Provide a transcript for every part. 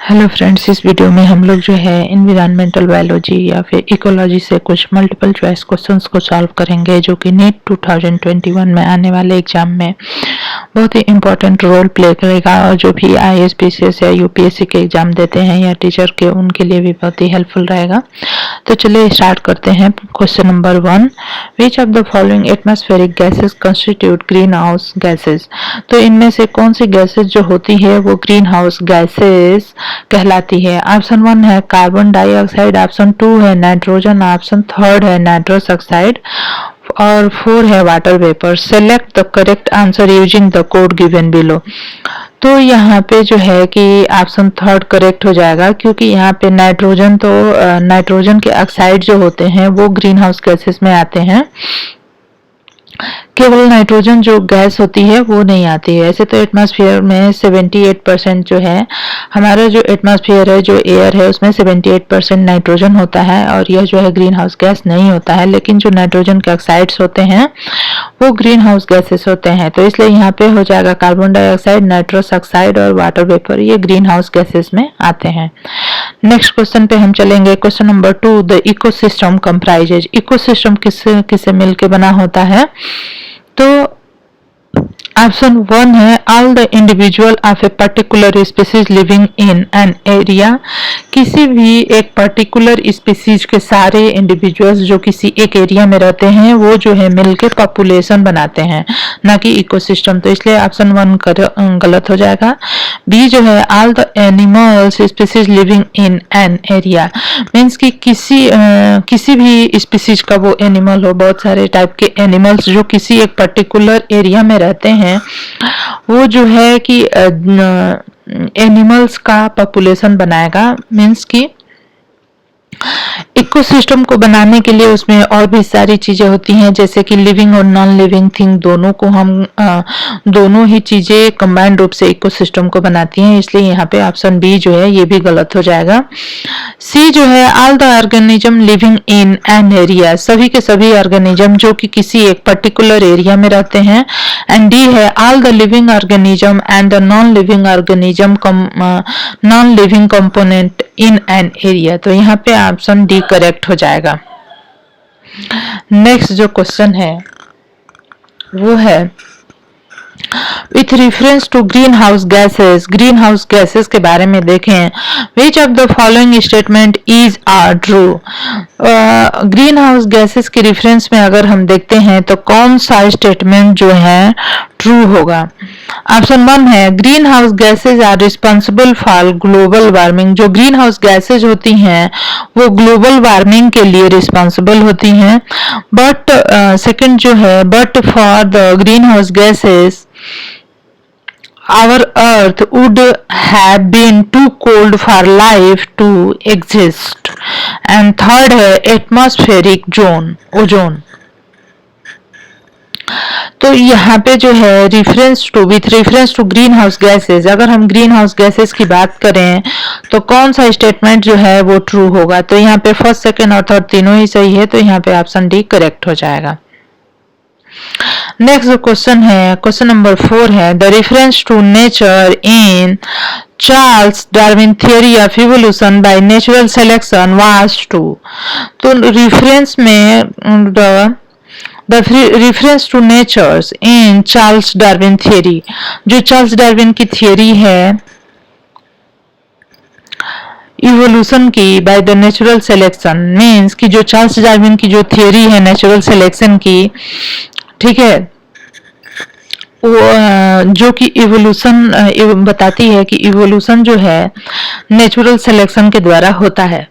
Hello friends, इस video में हम लोग जो है एनवायरमेंटल बायोलॉजी या फिर इकोलॉजी से कुछ मल्टीपल चॉइस क्वेश्चंस को सॉल्व करेंगे जो कि नीट 2021 में आने वाले एग्जाम में बहुत ही इम्पोर्टेंट रोल प्ले करेगा और जो भी आईएएस पीसीएस या यूपीएससी के एग्जाम देते हैं या टीचर के उनके लिए भी बहुत ही हेल्पफुल रहेगा। तो चलिए स्टार्ट करते हैं। Question number 1, which of the following atmospheric gases constitute green house gases. तो इनमें से कौन सी गैसेस जो होती है वो ग्रीन हाउस गैसेस कहलाती है। ऑप्शन 1 है कार्बन डाइऑक्साइड, ऑप्शन 2 है नाइट्रोजन, ऑप्शन 3 है नाइट्रस ऑक्साइड और 4 है water vapour. Select the correct answer using the code given below. तो यहाँ पे जो है कि ऑप्शन 3 करेक्ट हो जाएगा, क्योंकि यहाँ पे नाइट्रोजन के ऑक्साइड जो होते हैं वो ग्रीन हाउस गैसेस में आते हैं। केवल नाइट्रोजन जो गैस होती है वो नहीं आती है। ऐसे तो एटमॉस्फेयर में 78% जो है, हमारा जो एटमॉस्फेयर है, जो एयर है, उसमें 78% नाइट्रोजन होता है और यह जो है ग्रीन हाउस गैस नहीं होता है। लेकिन जो नाइट्रोजन के ऑक्साइड्स होते हैं वो ग्रीन हाउस गैसेस होते हैं। तो इसलिए यहाँ पे हो जाएगा कार्बन डाइऑक्साइड, नाइट्रस ऑक्साइड और वाटर वेपर, ये ग्रीन हाउस गैसेस में आते हैं। नेक्स्ट क्वेश्चन पे हम चलेंगे। Question number 2, the ecosystem comprises. Ecosystem किससे मिलके बना होता है? तो ऑप्शन 1 है all the individual of a particular species living in an area. किसी भी एक पर्टिकुलर स्पीसीज के सारे इंडिविजुअल्स जो किसी एक एरिया में रहते हैं वो जो है मिलके पॉपुलेशन बनाते हैं, ना कि इकोसिस्टम। तो इसलिए ऑप्शन 1 गलत हो जाएगा। बी जो है all the animals species living in an area, means कि किसी भी स्पीसीज का वो एनिमल हो, बहुत सारे टाइप के एनिमल्स जो किसी एक पर्टिकुलर एरिया में रहते हैं वो जो है कि एनिमल्स का पॉपुलेशन बनाएगा। मीन्स कि इकोसिस्टम को बनाने के लिए उसमें और भी सारी चीजें होती हैं, जैसे कि लिविंग और नॉन लिविंग थिंग दोनों ही चीजें कंबाइंड रूप से इकोसिस्टम को बनाती हैं। इसलिए यहाँ पे ऑप्शन बी जो है ये भी गलत हो जाएगा। सी जो है all the organism living in an area, सभी के सभी ऑर्गेनिज्म जो कि किसी एक पर्टिकुलर एरिया में रहते हैं। एंड डी है all the living organism and the non living component in an area. तो यहाँ पे ऑप्शन डी करेक्ट हो जाएगा। नेक्स्ट जो क्वेश्चन है वो है with reference to greenhouse gases के बारे में देखें। Which of the following statement is are true. Greenhouse gases के रेफरेंस में अगर हम देखते हैं तो कौन सा स्टेटमेंट जो है ट्रू होगा। ऑप्शन 1 है greenhouse gases are responsible for global warming. जो ग्रीन हाउस गैसेज होती हैं वो ग्लोबल वार्मिंग के लिए रिस्पॉन्सिबल होती हैं। बट सेकंड जो है, but for the green house gases our earth would have been too cold for life to exist। and third है atmospheric ozone। तो यहाँ पे जो है with reference to greenhouse gases, अगर हम ग्रीन हाउस गैसेज की बात करें तो कौन सा स्टेटमेंट जो है वो ट्रू होगा। तो यहाँ पे फर्स्ट, सेकंड और थर्ड तीनों ही सही है, तो यहाँ पे ऑप्शन डी करेक्ट हो जाएगा। नेक्स्ट जो क्वेश्चन है, क्वेश्चन नंबर 4 है the reference to nature in Charles Darwin theory of evolution by natural selection was to. तो रेफरेंस में The reference to natures in Charles Darwin theory, जो Charles Darwin की theory है evolution की by the natural selection, means कि जो Charles Darwin की जो थियरी है नेचुरल सिलेक्शन की, ठीक है, वो जो कि इवोल्यूशन बताती है कि इवोल्यूशन जो है नेचुरल सिलेक्शन के द्वारा होता है।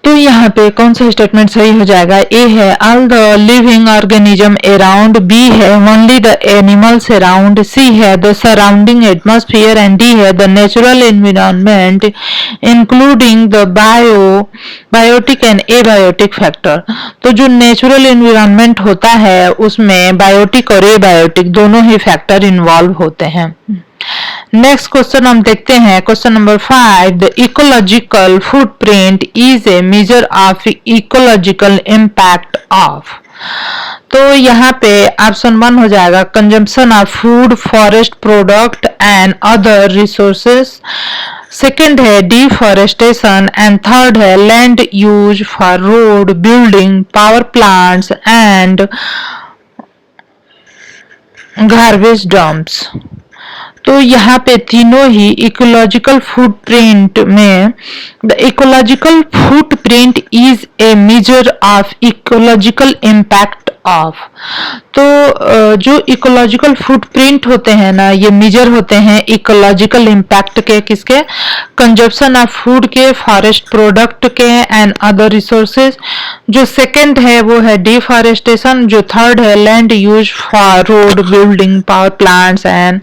तो यहाँ पे कौन सा स्टेटमेंट सही हो जाएगा। ए है all the living organism around, B है only the animals around, C है the surrounding atmosphere and D है the natural environment including the biotic and abiotic factor. तो जो नेचुरल एनवायरनमेंट होता है उसमें बायोटिक और एबायोटिक दोनों ही फैक्टर इन्वॉल्व होते हैं। नेक्स्ट क्वेश्चन हम देखते हैं। Question number 5, the ecological footprint is a measure of ecological impact of. तो यहाँ पे ऑप्शन 1 हो जाएगा consumption of food, forest product and other resources. Second है डिफॉरेस्टेशन एंड थर्ड है land use for road, building, power plants and garbage dumps. तो यहाँ पे तीनों ही इकोलॉजिकल फुटप्रिंट में the ecological footprint is a measure of ecological impact of. तो जो ecological footprint होते हैं ना, ये मेजर होते हैं इकोलॉजिकल इम्पैक्ट के, किसके? कंजप्शन ऑफ फूड के, फॉरेस्ट प्रोडक्ट के एंड अदर रिसोर्सेज। जो सेकंड है वो है डिफॉरेस्टेशन, जो थर्ड है land use for road, building, power plants and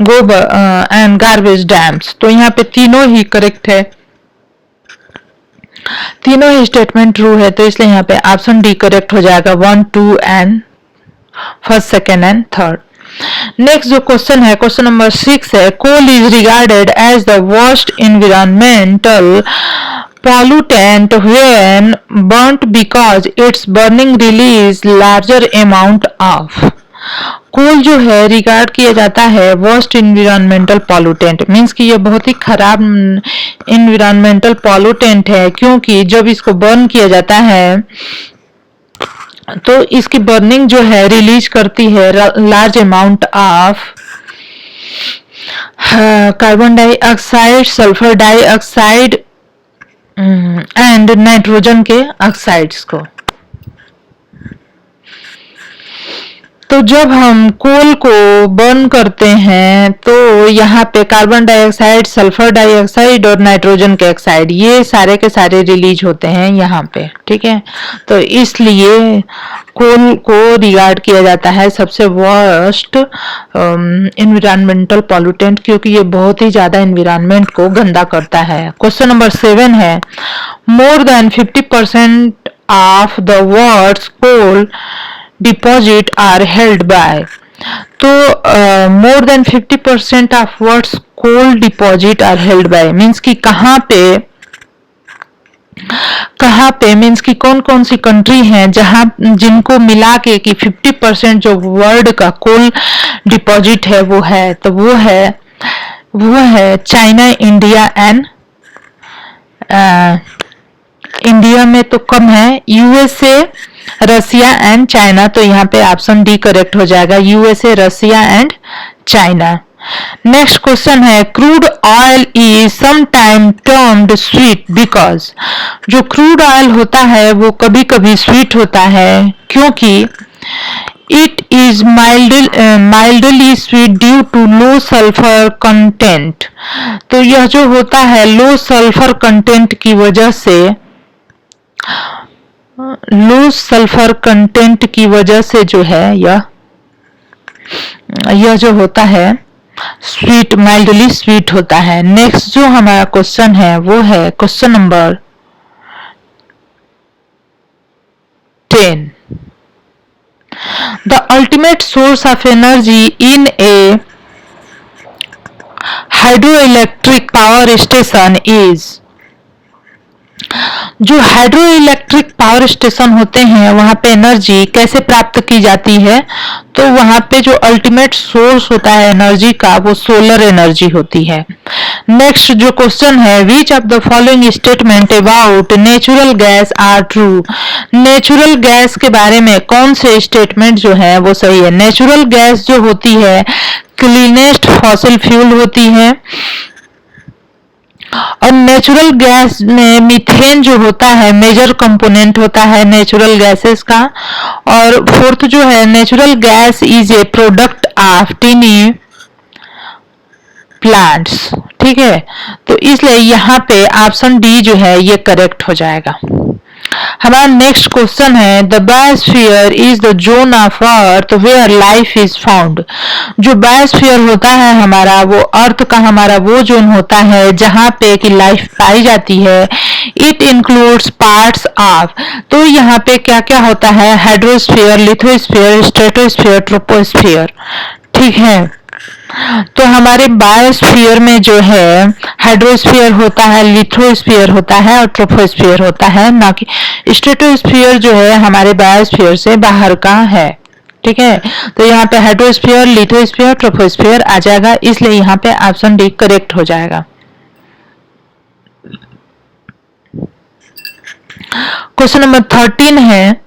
and garbage dams. तो यहाँ पे तीनों ही करेक्ट है, तीनों ही स्टेटमेंट ट्रू है, तो इसलिए यहाँ पे ऑप्शन डी करेक्ट हो जाएगा, 1, 2 and first, second and third. Next जो क्वेश्चन है, क्वेश्चन नंबर 6 है, coal is regarded as the worst environmental pollutant when burnt because its burning release larger amount of। कोल जो है रिगार्ड किया जाता है वर्स्ट इन्वायरमेंटल पॉल्यूटेंट, मीन्स कि ये बहुत ही खराब इन्वायरमेंटल पॉल्यूटेंट है, क्योंकि जब इसको बर्न किया जाता है तो इसकी बर्निंग जो है रिलीज करती है large amount of carbon dioxide, sulphur dioxide and nitrogen के ऑक्साइड्स को। तो जब हम कोल को बर्न करते हैं तो यहाँ पे कार्बन डाइऑक्साइड, सल्फर डाइऑक्साइड और नाइट्रोजन के ऑक्साइड, ये सारे के सारे रिलीज होते हैं यहाँ पे, ठीक है। तो इसलिए कोल को रिगार्ड किया जाता है सबसे वर्स्ट एनवायरमेंटल पॉल्यूटेंट, क्योंकि ये बहुत ही ज्यादा एनवायरमेंट को गंदा करता है। क्वेश्चन नंबर 7 है, more than 50% of the world's coal deposit are held by. तो more than 50% of world's coal deposit are held by means कि कहाँ पे मीन्स कि कौन कौन सी कंट्री हैं जहां जिनको मिला के कि 50% जो वर्ल्ड का कोल डिपॉजिट है वो है, तो वो है चाइना, इंडिया एंड इंडिया में तो कम है, यूएसए, रसिया एंड चाइना। तो यहाँ पे ऑप्शन डी करेक्ट हो जाएगा, USA, Russia and China. Next question है, crude oil is sometime termed sweet because. जो क्रूड ऑयल होता है वो कभी कभी स्वीट होता है क्योंकि it is mildly sweet due to low sulphur content. तो यह जो होता है लो सल्फर कंटेंट की वजह से, लो सल्फर कंटेंट की वजह से जो है यह जो होता है स्वीट, माइल्डली स्वीट होता है। नेक्स्ट जो हमारा क्वेश्चन है वो है question number 10। The ultimate source of energy in A hydroelectric power station is. जो हाइड्रो इलेक्ट्रिक पावर स्टेशन होते हैं वहां पे एनर्जी कैसे प्राप्त की जाती है, तो वहां पे जो अल्टीमेट सोर्स होता है एनर्जी का वो सोलर एनर्जी होती है। नेक्स्ट जो क्वेश्चन है, which of the following statement about natural gas are true. Natural gas के बारे में कौन से स्टेटमेंट जो है वो सही है। नेचुरल गैस जो होती है क्लीनेस्ट फॉसिल फ्यूल होती है, और नेचुरल गैस में मीथेन जो होता है मेजर कंपोनेंट होता है नेचुरल गैसेस का। और फोर्थ जो है, natural gas is a product of टिनी plants, ठीक है। तो इसलिए यहाँ पे ऑप्शन डी जो है ये करेक्ट हो जाएगा। हमारा नेक्स्ट क्वेश्चन है, the biosphere is the zone of earth where life is found. जो बायोस्फीयर होता है हमारा, वो अर्थ का हमारा वो जोन होता है जहां पे कि लाइफ पाई जाती है। It includes parts of. तो यहाँ पे क्या क्या होता है, हाइड्रोस्फीयर, लिथोस्फीयर, स्ट्रेटोस्फीयर, ट्रोपोस्फीयर, ठीक है। तो हमारे बायोस्फीयर में जो है हाइड्रोस्फीयर होता है, लिथोस्फीयर होता है और ट्रोपोस्फीयर होता है, ना कि स्ट्रेटोस्फीयर जो है हमारे बायोस्फीयर से बाहर का है। ठीक है, तो यहाँ पे हाइड्रोस्फीयर, लिथोस्फीयर, ट्रोपोस्फीयर आ जाएगा, इसलिए यहाँ पे ऑप्शन डी करेक्ट हो जाएगा। क्वेश्चन नंबर 13 है,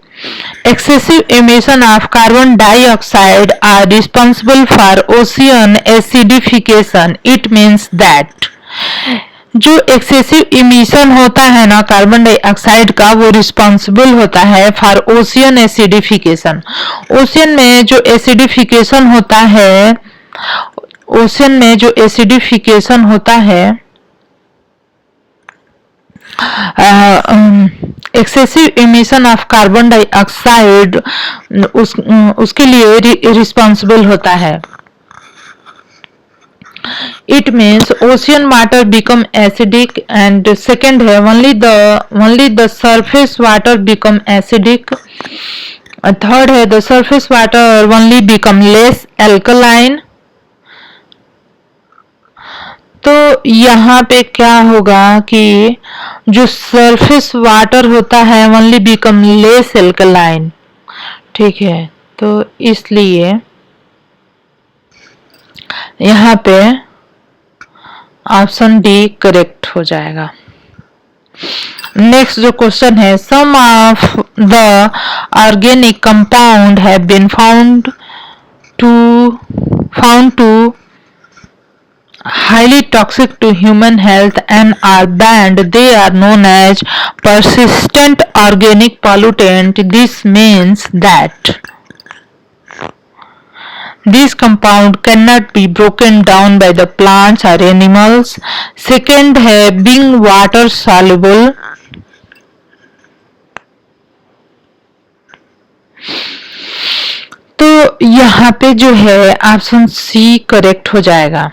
excessive emission of carbon dioxide are responsible for ocean acidification. It means that जो एक्सेसिव इमिशन होता है ना कार्बन डाइऑक्साइड का, वो रिस्पॉन्सिबल होता है फॉर ओशियन एसिडिफिकेशन। ओशियन में जो एसिडिफिकेशन होता है, ओशियन में जो एसिडिफिकेशन होता है, excessive emission of carbon dioxide उसके लिए रिस्पॉन्सिबल होता है। It means ocean water become acidic, and second है only the surface water become acidic. Third है the surface water only become less alkaline. तो यहाँ पे क्या होगा कि जो सरफेस वाटर होता है ओनली बिकम लेस एल्कलाइन। ठीक है, तो इसलिए यहाँ पे ऑप्शन डी करेक्ट हो जाएगा। नेक्स्ट जो क्वेश्चन है, some of the organic compound have been found to highly toxic to human health and are banned. They are known as persistent organic pollutant. This means that this compound cannot be broken down by the plants or animals. Second है being water soluble. तो यहाँ पे जो है option C correct हो जाएगा।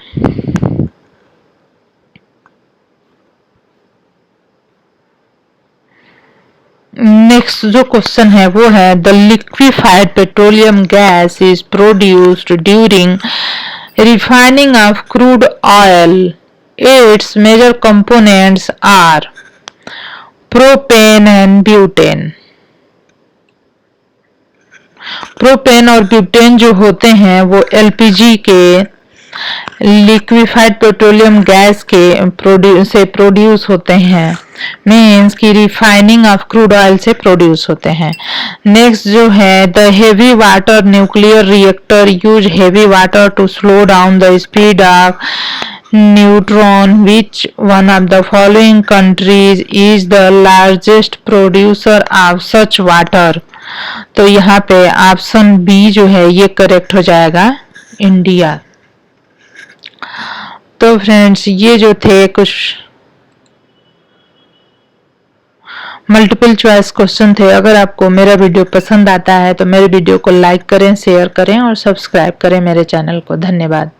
Next जो question है वो है, the liquefied petroleum gas is produced during refining of crude oil. Its major components are propane and butane. Propane और ब्यूटेन जो होते हैं वो एलपीजी के, लिक्विफाइड पेट्रोलियम गैस के से प्रोड्यूस होते हैं, मीन्स की रिफाइनिंग ऑफ क्रूड ऑयल से प्रोड्यूस होते हैं। नेक्स्ट जो है, the heavy water nuclear reactor use heavy water to slow down the speed of neutron. Which one of the following countries is the largest producer of such water. तो यहाँ पे option B जो है ये correct हो जाएगा, India. तो friends ये जो थे कुछ मल्टीपल चॉइस क्वेश्चन थे। अगर आपको मेरा वीडियो पसंद आता है तो मेरे वीडियो को लाइक करें, शेयर करें और सब्सक्राइब करें मेरे चैनल को। धन्यवाद।